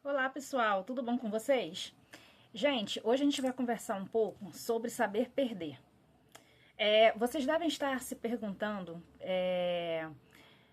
Olá pessoal, tudo bom com vocês? Gente, hoje a gente vai conversar um pouco sobre saber perder. Vocês devem estar se perguntando,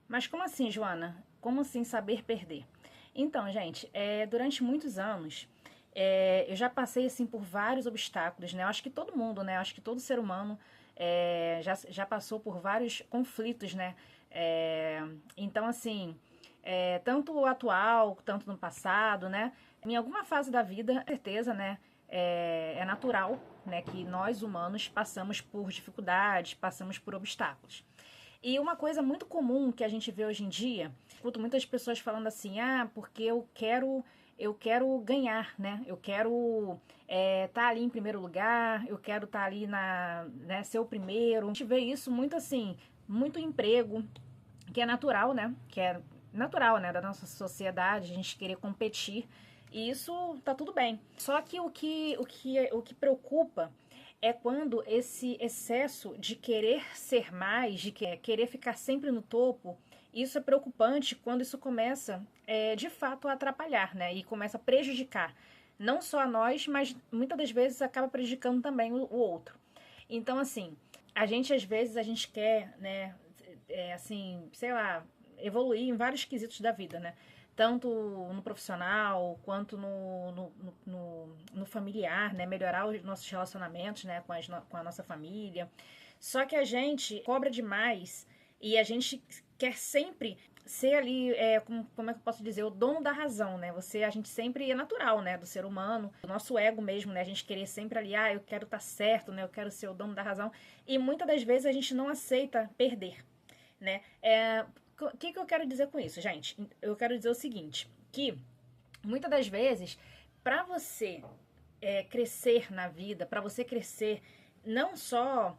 mas como assim, Joana? Como assim saber perder? Então, gente, durante muitos anos eu já passei assim por vários obstáculos, né? Eu acho que todo mundo, né? Eu acho que todo ser humano já passou por vários conflitos, né? É, então, assim, tanto o atual, tanto no passado, né? Em alguma fase da vida, com certeza, né? É natural, né? Que nós humanos passamos por dificuldades, passamos por obstáculos. E uma coisa muito comum que a gente vê hoje em dia, escuto muitas pessoas falando assim, porque eu quero ganhar, né? Eu quero tá ali em primeiro lugar, eu quero estar ali né, ser o primeiro. A gente vê isso muito assim, muito emprego, que é natural, né? Que é natural, né, da nossa sociedade, a gente querer competir. E isso tá tudo bem. Só que o que preocupa é quando esse excesso de querer ser mais, de querer ficar sempre no topo, isso é preocupante quando isso começa, de fato, a atrapalhar, né? E começa a prejudicar. Não só a nós, mas muitas das vezes acaba prejudicando também o outro. Então, assim, às vezes, a gente quer, né, assim, sei lá, evoluir em vários quesitos da vida, né? Tanto no profissional quanto no familiar, né? Melhorar os nossos relacionamentos, né? Com a nossa família. Só que a gente cobra demais e a gente quer sempre ser ali, como é que eu posso dizer, o dono da razão, né? A gente sempre é natural, né? Do ser humano, do nosso ego mesmo, né? A gente querer sempre ali, eu quero estar certo, né? Eu quero ser o dono da razão. E muitas das vezes a gente não aceita perder, né? O que eu quero dizer com isso, gente? Eu quero dizer o seguinte, que muitas das vezes, para você crescer na vida, para você crescer não só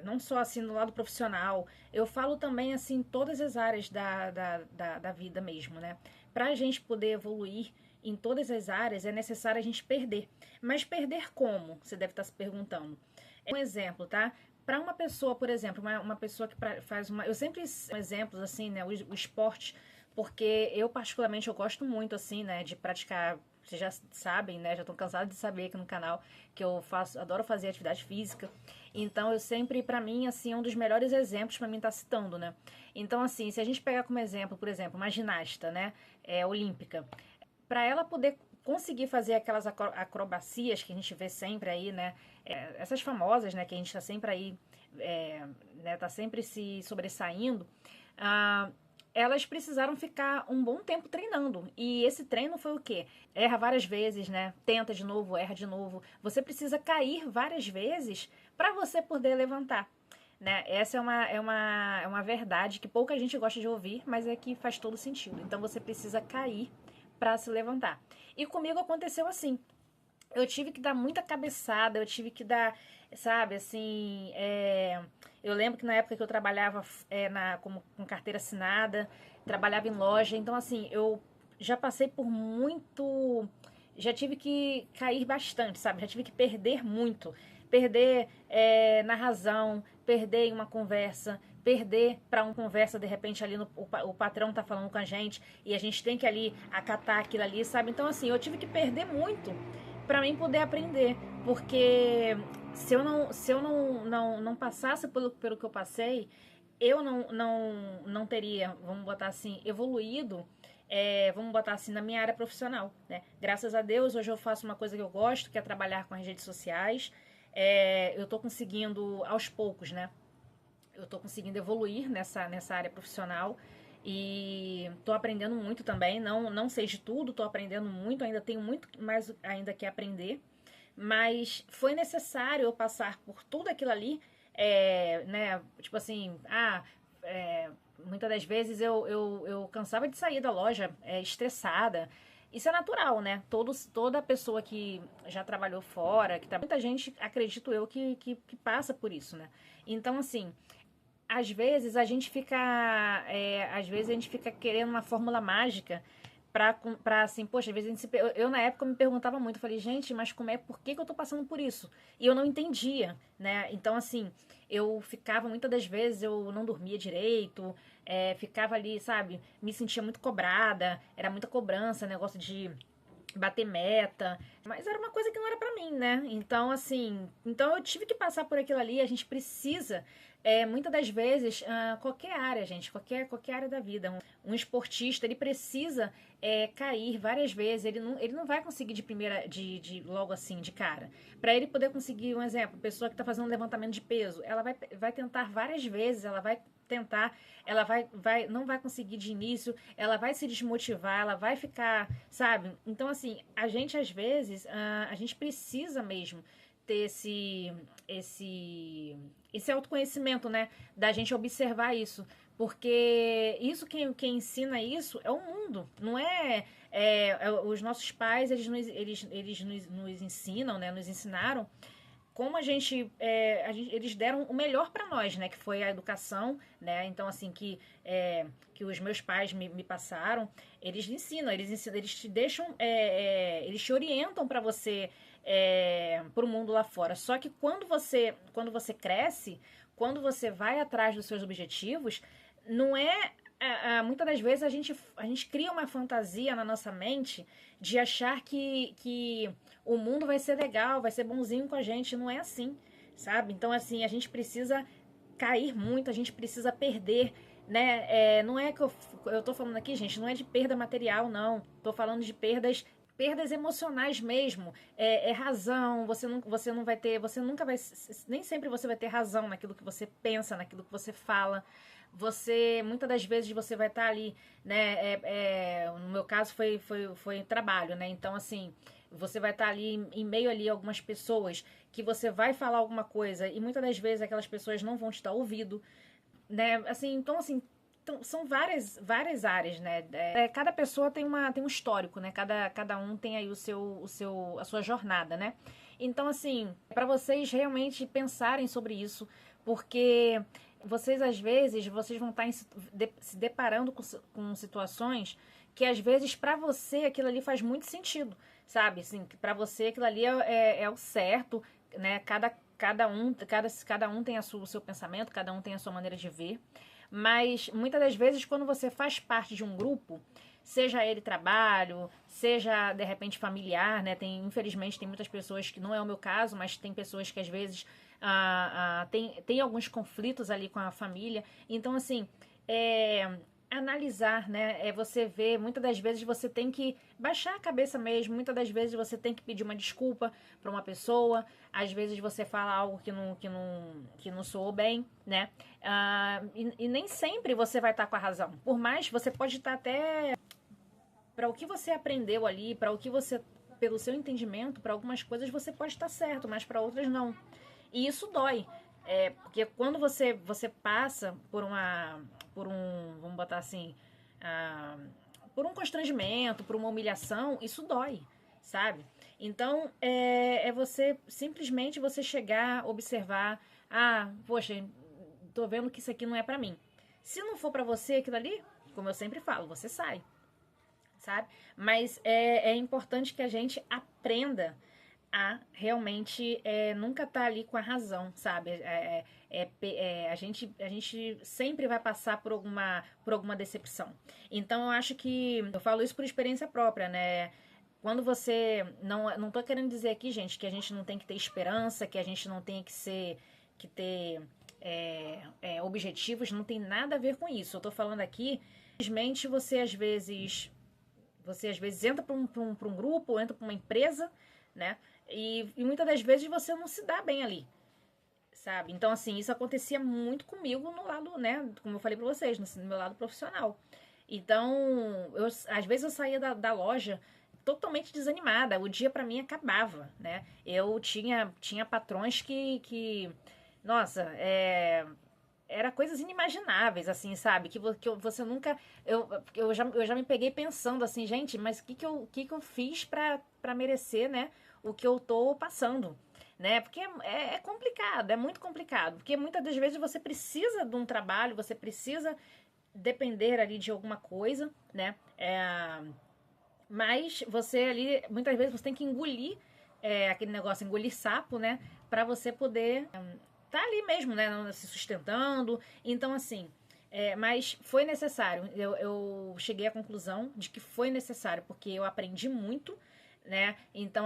não só assim no lado profissional, eu falo também assim todas as áreas da vida mesmo, né? Para a gente poder evoluir em todas as áreas é necessário a gente perder. Mas perder como? Você deve estar se perguntando. Um exemplo, tá? Para uma pessoa, por exemplo, uma pessoa que faz uma. Eu sempre exemplos assim, né? O esporte, porque eu particularmente eu gosto muito assim, né? De praticar. Vocês já sabem, né? Já estão cansados de saber aqui no canal que eu adoro fazer atividade física. Então eu sempre, para mim, assim, é um dos melhores exemplos para mim estar citando, né? Então, assim, se a gente pegar como exemplo, por exemplo, uma ginasta, né? Olímpica, para ela poder conseguir fazer aquelas acrobacias que a gente vê sempre aí, né? Essas famosas, né? Que a gente tá sempre aí, né? Tá sempre se sobressaindo. Ah, elas precisaram ficar um bom tempo treinando. E esse treino foi o quê? Erra várias vezes, né? Tenta de novo, erra de novo. Você precisa cair várias vezes para você poder levantar. Né? Essa é uma verdade que pouca gente gosta de ouvir, mas é que faz todo sentido. Então você precisa cair para se levantar. E comigo aconteceu assim. Eu tive que dar muita cabeçada, eu tive que dar, sabe, assim. Eu lembro que na época que eu trabalhava com carteira assinada, trabalhava em loja, então, assim, eu já passei por muito. Já tive que cair bastante, sabe? Já tive que perder muito. Perder na razão, perder em uma conversa, perder para uma conversa, de repente, ali o patrão tá falando com a gente e a gente tem que ali acatar aquilo ali, sabe? Então, assim, eu tive que perder muito para mim poder aprender, porque se eu não passasse pelo que eu passei, eu não teria, vamos botar assim, evoluído, vamos botar assim, na minha área profissional, né? Graças a Deus, hoje eu faço uma coisa que eu gosto, que é trabalhar com as redes sociais. Eu tô conseguindo, aos poucos, né? Eu tô conseguindo evoluir nessa área profissional e tô aprendendo muito também. Não sei de tudo, tô aprendendo muito, ainda tenho muito mais ainda que aprender. Mas foi necessário eu passar por tudo aquilo ali, né? Tipo assim, muitas das vezes eu cansava de sair da loja estressada. Isso é natural, né? Toda pessoa que já trabalhou fora, muita gente, acredito eu, que passa por isso, né? Então, assim, às vezes a gente fica querendo uma fórmula mágica pra assim, poxa, às vezes a gente eu na época me perguntava muito, eu falei, gente, mas por que que eu tô passando por isso? E eu não entendia, né? Então, assim, eu ficava, muitas das vezes, eu não dormia direito, ficava ali, sabe, me sentia muito cobrada, era muita cobrança, negócio de bater meta, mas era uma coisa que não era pra mim, né? Então, assim, então eu tive que passar por aquilo ali, a gente precisa, muitas das vezes, qualquer área, gente, qualquer área da vida, um esportista, ele precisa cair várias vezes, ele não vai conseguir de primeira, de logo assim, de cara. Para ele poder conseguir, um exemplo, pessoa que está fazendo um levantamento de peso, ela vai tentar várias vezes, ela vai tentar, ela não vai conseguir de início, ela vai se desmotivar, ela vai ficar, sabe? Então, assim, a gente às vezes, a gente precisa mesmo ter esse autoconhecimento, né? Da gente observar isso. Porque isso quem ensina isso é o mundo, não os nossos pais, eles nos ensinam, né? Nos ensinaram como eles deram o melhor para nós, né? Que foi a educação, né? Então, assim, que os meus pais me passaram, eles te deixam, eles te orientam para você, para o mundo lá fora. Só que quando você cresce, quando você vai atrás dos seus objetivos, não é. Muitas das vezes a gente cria uma fantasia na nossa mente de achar que o mundo vai ser legal, vai ser bonzinho com a gente. Não é assim, sabe? Então, assim, a gente precisa cair muito, a gente precisa perder, né? Não é que eu tô falando aqui, gente, não é de perda material, não. Tô falando de perdas emocionais mesmo, razão, você não vai ter, você nunca vai, nem sempre você vai ter razão naquilo que você pensa, naquilo que você fala. Muitas das vezes você vai estar ali, né? No meu caso foi trabalho, né? Então, assim, você vai estar ali em meio ali a algumas pessoas que você vai falar alguma coisa e muitas das vezes aquelas pessoas não vão te dar ouvido, né? Assim, então, assim, são várias áreas, né? Cada pessoa tem um histórico, né? Cada um tem aí a sua jornada, né? Então, assim, para vocês realmente pensarem sobre isso, porque vocês, às vezes, vocês vão estar se deparando com situações que, às vezes, para você, aquilo ali faz muito sentido, sabe? Assim, para você, aquilo ali é o certo, né? Cada um tem o seu pensamento, cada um tem a sua maneira de ver. Mas muitas das vezes, quando você faz parte de um grupo, seja ele trabalho, seja de repente familiar, né? Infelizmente tem muitas pessoas que não é o meu caso, mas tem pessoas que às vezes tem alguns conflitos ali com a família. Então, assim, analisar, né? Você ver, muitas das vezes você tem que baixar a cabeça mesmo, muitas das vezes você tem que pedir uma desculpa para uma pessoa, às vezes você fala algo que não soou bem, né? E nem sempre você vai estar com a razão. Por mais, você pode estar até para o que você aprendeu ali, para o que você, pelo seu entendimento, para algumas coisas você pode estar certo, mas para outras não. E isso dói. Porque quando você passa vamos botar assim, por um constrangimento, por uma humilhação, isso dói, sabe? Então, você, simplesmente você chegar, observar, poxa, tô vendo que isso aqui não é pra mim. Se não for pra você aquilo ali, como eu sempre falo, você sai, sabe? Mas é importante que a gente aprenda a realmente nunca estar ali com a razão, sabe? A gente sempre vai passar por alguma decepção. Então eu acho que eu falo isso por experiência própria, né? Quando você não tô querendo dizer aqui, gente, que a gente não tem que ter esperança, que a gente não tem que ter objetivos, não tem nada a ver com isso. Eu tô falando aqui, simplesmente você às vezes entra para um grupo, entra para uma empresa, né? E muitas das vezes você não se dá bem ali, sabe? Então, assim, isso acontecia muito comigo no lado, né? Como eu falei pra vocês, no meu lado profissional. Então, às vezes eu saía da loja totalmente desanimada. O dia pra mim acabava, né? Eu tinha patrões nossa, era coisas inimagináveis, assim, sabe? Que você nunca. Eu já me peguei pensando assim, gente, mas que eu fiz pra merecer, né? O que eu tô passando, né? Porque é complicado, é muito complicado. Porque muitas das vezes você precisa de um trabalho, você precisa depender ali de alguma coisa, né? Mas você ali, muitas vezes você tem que engolir aquele negócio, engolir sapo, né? Pra você poder tá ali mesmo, né? Se sustentando. Então, assim, mas foi necessário. Eu cheguei à conclusão de que foi necessário, porque eu aprendi muito, né? Então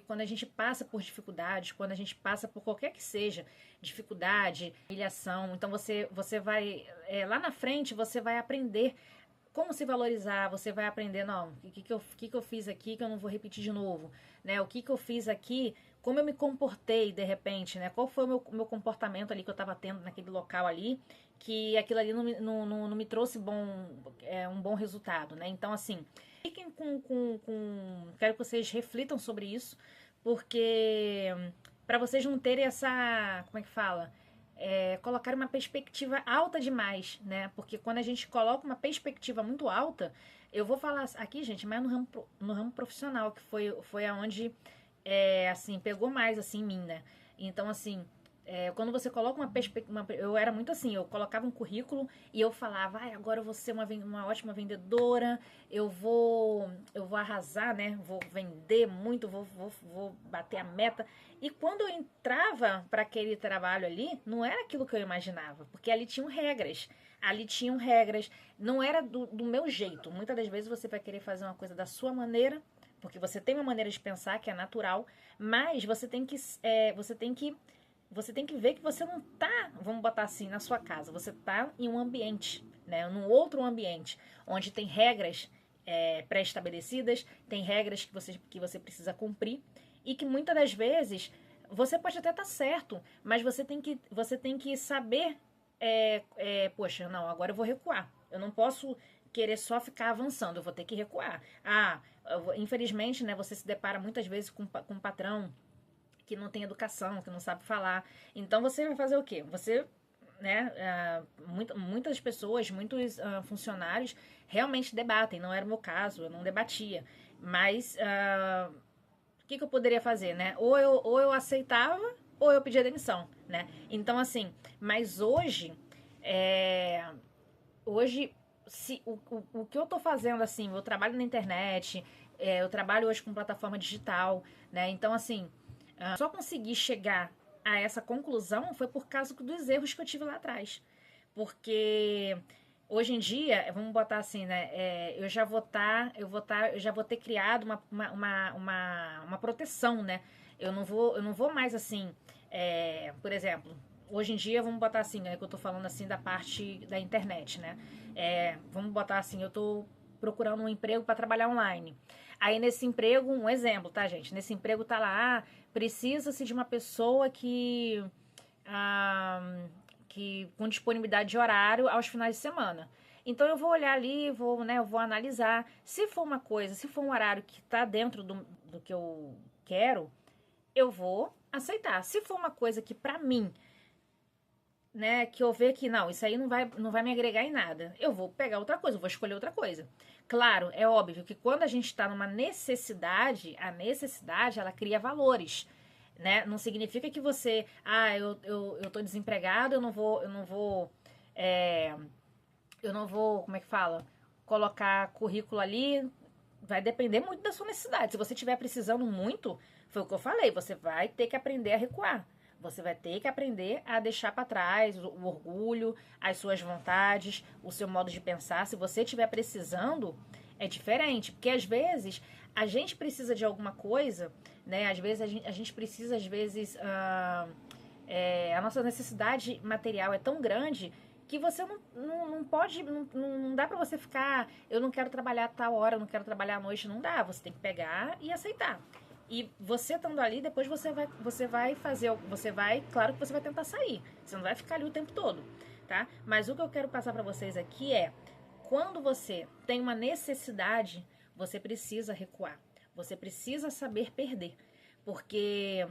quando a gente passa por dificuldades, quando a gente passa por qualquer que seja dificuldade, humilhação, então você vai lá na frente você vai aprender como se valorizar, você vai aprender, não, que eu fiz aqui que eu não vou repetir de novo, né? O que eu fiz aqui, como eu me comportei de repente, né? Qual foi o meu comportamento ali que eu estava tendo naquele local ali, que aquilo ali não me trouxe um bom resultado, né? Então, assim, fiquem quero que vocês reflitam sobre isso, porque para vocês não terem essa, como é que fala? Colocar uma perspectiva alta demais, né? Porque quando a gente coloca uma perspectiva muito alta, eu vou falar aqui, gente, mas no ramo profissional, que foi aonde, assim, pegou mais, assim, em mim, né? Então, assim, quando você coloca uma perspectiva... Eu era muito assim, eu colocava um currículo e eu falava, agora eu vou ser uma ótima vendedora, eu vou arrasar, né? Vou vender muito, vou bater a meta. E quando eu entrava para aquele trabalho ali, não era aquilo que eu imaginava, porque ali tinham regras. Ali tinham regras, não era do meu jeito. Muitas das vezes você vai querer fazer uma coisa da sua maneira, porque você tem uma maneira de pensar que é natural, mas você tem que ver que você não tá, vamos botar assim, na sua casa. Você tá em um ambiente, né? Num outro ambiente, onde tem regras pré-estabelecidas, tem regras que você precisa cumprir e que muitas das vezes você pode até estar certo, mas você tem que saber, poxa, não, agora eu vou recuar. Eu não posso querer só ficar avançando, eu vou ter que recuar. Infelizmente, né, você se depara muitas vezes com um patrão que não tem educação, que não sabe falar. Então você vai fazer o quê? Você, né, muitas pessoas, muitos funcionários realmente debatem. Não era o meu caso, eu não debatia. Mas o que eu poderia fazer, né? Ou eu aceitava ou eu pedia demissão, né? Então assim, mas hoje o que eu tô fazendo assim, eu trabalho na internet, eu trabalho hoje com plataforma digital, né? Então assim, só consegui chegar a essa conclusão foi por causa dos erros que eu tive lá atrás. Porque hoje em dia, vamos botar assim, né? Eu já vou ter criado uma proteção, né? Eu não vou mais assim, por exemplo, hoje em dia, vamos botar assim, né? Que eu tô falando assim da parte da internet, né? Vamos botar assim, eu tô procurando um emprego para trabalhar online. Aí nesse emprego, um exemplo, tá, gente? Nesse emprego tá lá, precisa-se de uma pessoa ah, que com disponibilidade de horário aos finais de semana. Então eu vou olhar ali, eu vou analisar. Se for uma coisa, se for um horário que está dentro do que eu quero, eu vou aceitar. Se for uma coisa que para mim, né, que eu ver que não, isso aí não vai me agregar em nada, eu vou pegar outra coisa, eu vou escolher outra coisa. Claro, é óbvio que quando a gente está numa necessidade, a necessidade ela cria valores, né? Não significa que você, eu tô desempregado, é, eu não vou, como é que fala? Colocar currículo ali, vai depender muito da sua necessidade. Se você estiver precisando muito, foi o que eu falei, você vai ter que aprender a recuar. Você vai ter que aprender a deixar para trás o orgulho, as suas vontades, o seu modo de pensar. Se você estiver precisando, é diferente, porque às vezes a gente precisa de alguma coisa, né? Às vezes a gente precisa, a nossa necessidade material é tão grande que você não pode, não dá pra você ficar, eu não quero trabalhar a tal hora, eu não quero trabalhar à noite, não dá. Você tem que pegar e aceitar. E você estando ali, depois você vai fazer, claro que você vai tentar sair. Você não vai ficar ali o tempo todo, tá? Mas o que eu quero passar pra vocês aqui é, quando você tem uma necessidade, você precisa recuar. Você precisa saber perder. Porque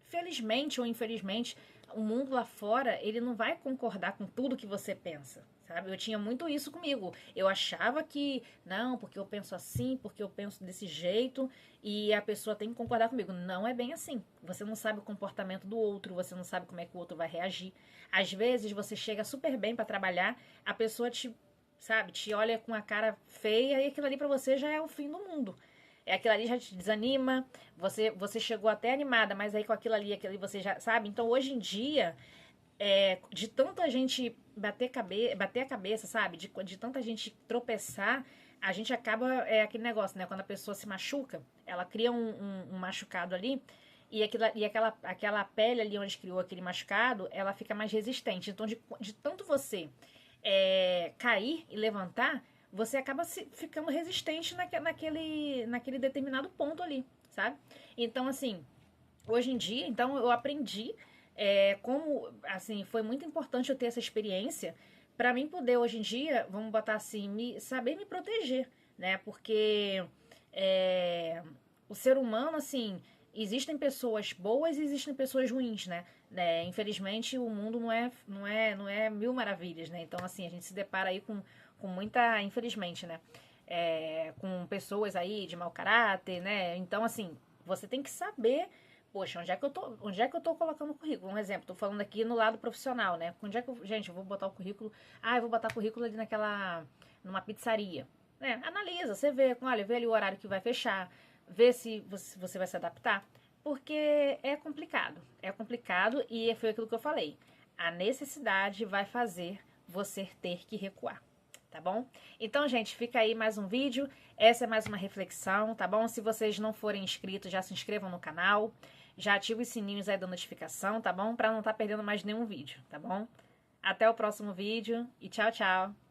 felizmente ou infelizmente, o mundo lá fora, ele não vai concordar com tudo que você pensa, sabe? Eu tinha muito isso comigo. Eu achava que, não, porque eu penso assim, porque eu penso desse jeito, e a pessoa tem que concordar comigo. Não é bem assim. Você não sabe o comportamento do outro, você não sabe como é que o outro vai reagir. Às vezes, você chega super bem para trabalhar, a pessoa sabe? Te olha com a cara feia e aquilo ali pra você já é o fim do mundo. É aquilo ali já te desanima, você chegou até animada, mas aí com aquilo ali você já, sabe? Então hoje em dia, de tanta gente bater a cabeça, sabe? De tanta gente tropeçar, a gente acaba, aquele negócio, né? Quando a pessoa se machuca, ela cria um machucado ali, aquela pele ali onde criou aquele machucado, ela fica mais resistente. Então, de tanto você cair e levantar, você acaba ficando resistente naquele determinado ponto ali, sabe? Então, assim, hoje em dia, então, eu aprendi como, assim, foi muito importante eu ter essa experiência para mim poder, hoje em dia, vamos botar assim, saber me proteger, né? Porque o ser humano, assim, existem pessoas boas e existem pessoas ruins, né? Infelizmente, o mundo não é mil maravilhas, né? Então, assim, a gente se depara aí com muita, infelizmente, né? Com pessoas aí de mau caráter, né? Então, assim, você tem que saber, poxa, onde é que eu tô colocando o currículo? Um exemplo, tô falando aqui no lado profissional, né? Onde é que gente, eu vou botar o currículo, eu vou botar o currículo ali numa pizzaria. Analisa, você vê, olha, vê ali o horário que vai fechar, vê se você vai se adaptar, porque é complicado e foi aquilo que eu falei. A necessidade vai fazer você ter que recuar. Tá bom? Então, gente, fica aí mais um vídeo. Essa é mais uma reflexão, tá bom? Se vocês não forem inscritos, já se inscrevam no canal. Já ativa os sininhos aí da notificação, tá bom? Pra não estar perdendo mais nenhum vídeo, tá bom? Até o próximo vídeo e tchau, tchau!